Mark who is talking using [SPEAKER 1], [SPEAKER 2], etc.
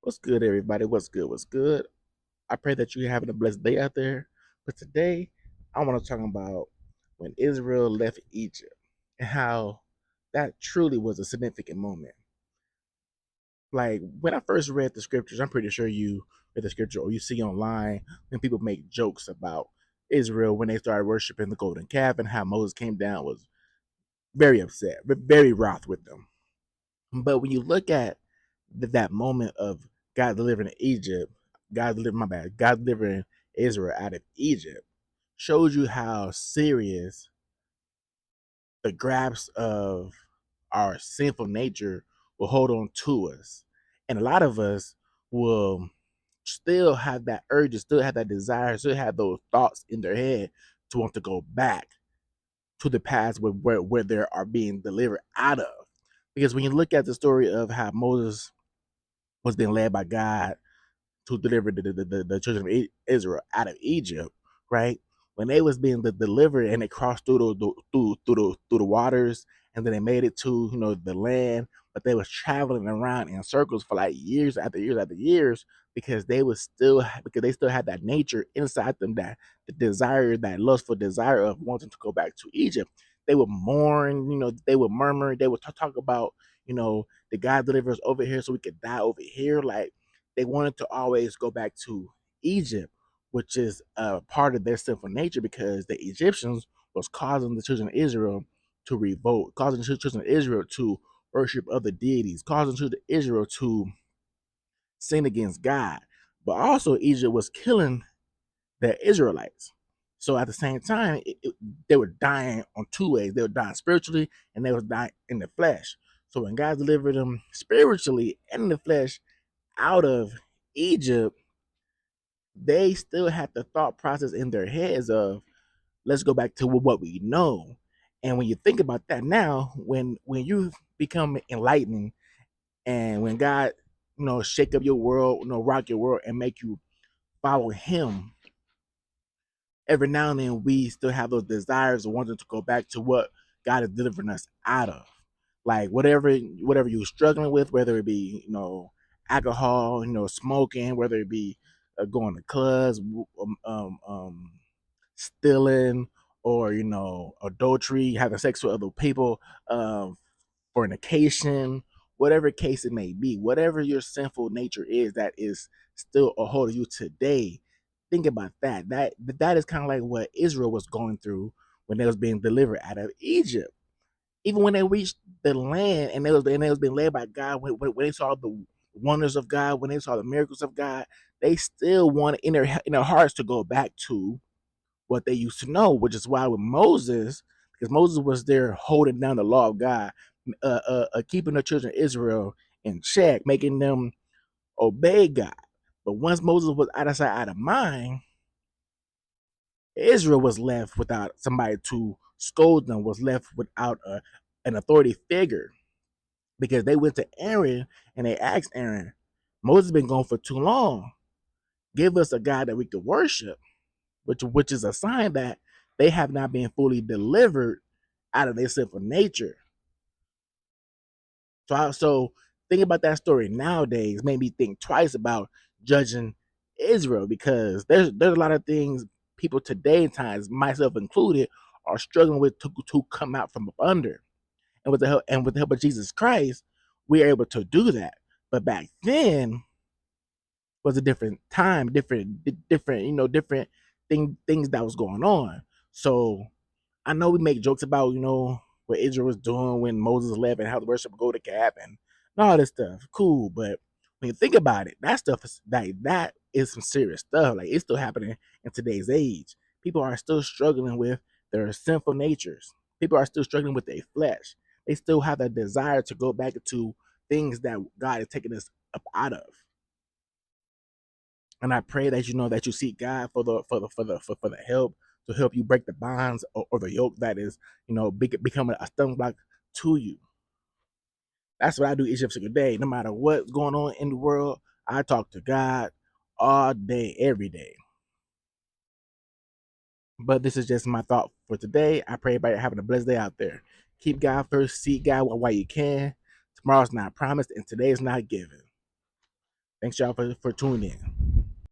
[SPEAKER 1] What's good, everybody? What's good? What's good? I pray that you're having a blessed day out there. But today, I want to talk about when Israel left Egypt and how that truly was a significant moment. Like when I first read the scriptures, I'm pretty sure you read the scripture or you see online when people make jokes about Israel when they started worshiping the golden calf and how Moses came down was very upset, very wroth with them. But when you look at that moment of God delivering Egypt, God delivering Israel out of Egypt, shows you how serious the grasp of our sinful nature will hold on to us. And a lot of us will still have that urge, still have that desire, still have those thoughts in their head to want to go back to the past where they are being delivered out of. Because when you look at the story of how Moses was being led by God to deliver the children of Israel out of Egypt, right? When they was being delivered and they crossed through the waters, and then they made it to the land, but they was traveling around in circles for like years after years after years because they still had that nature inside them, that the desire, that lustful desire of wanting to go back to Egypt. They would mourn, they would murmur, they would talk about, the God deliver us over here so we could die over here, like they wanted to always go back to Egypt, which is a part of their sinful nature because the Egyptians was causing the children of Israel to revolt, causing the children of Israel to worship other deities, causing the children of Israel to sin against God. But also Egypt was killing the Israelites. So at the same time, they were dying on two ways. They were dying spiritually and they were dying in the flesh. So when God delivered them spiritually and in the flesh out of Egypt, they still had the thought process in their heads of let's go back to what we know. And when you think about that now, when you become enlightened and when God, shake up your world, rock your world and make you follow him, every now and then we still have those desires of wanting to go back to what God is delivering us out of. Like whatever you're struggling with, whether it be, alcohol, smoking, whether it be going to clubs, stealing, or adultery, having sex with other people, fornication, whatever case it may be, whatever your sinful nature is that is still a hold of you today. Think about that. That is kind of like what Israel was going through when they was being delivered out of Egypt. Even when they reached the land and they was being led by God, when they saw the wonders of God, when they saw the miracles of God, they still wanted in their hearts to go back to what they used to know, which is why with Moses, because Moses was there holding down the law of God, keeping the children of Israel in check, making them obey God. But once Moses was out of sight, out of mind, Israel was left without somebody to scold them, was left without an authority figure because they went to Aaron and they asked Aaron, Moses has been gone for too long. Give us a God that we could worship, which is a sign that they have not been fully delivered out of their sinful nature. So think about that story nowadays made me think twice about judging Israel because there's a lot of things people today in times, myself included, are struggling with to come out from up under. And with the help of Jesus Christ, we are able to do that. But back then was a different time, different, different things that was going on. So I know we make jokes about, what Israel was doing when Moses left and how the worship would go to calf and all this stuff. Cool. But when you think about it, that stuff is like that is some serious stuff. Like it's still happening in today's age. People are still struggling with their sinful natures. People are still struggling with their flesh. They still have that desire to go back to things that God is taking us up out of. And I pray that that you seek God for the help to help you break the bonds or the yoke that is becoming a stumbling block to you. That's what I do each and every day. No matter what's going on in the world, I talk to God all day, every day. But this is just my thought for today. I pray everybody having a blessed day out there. Keep God first, seek God while you can. Tomorrow's not promised, and today is not given. Thanks y'all for tuning in.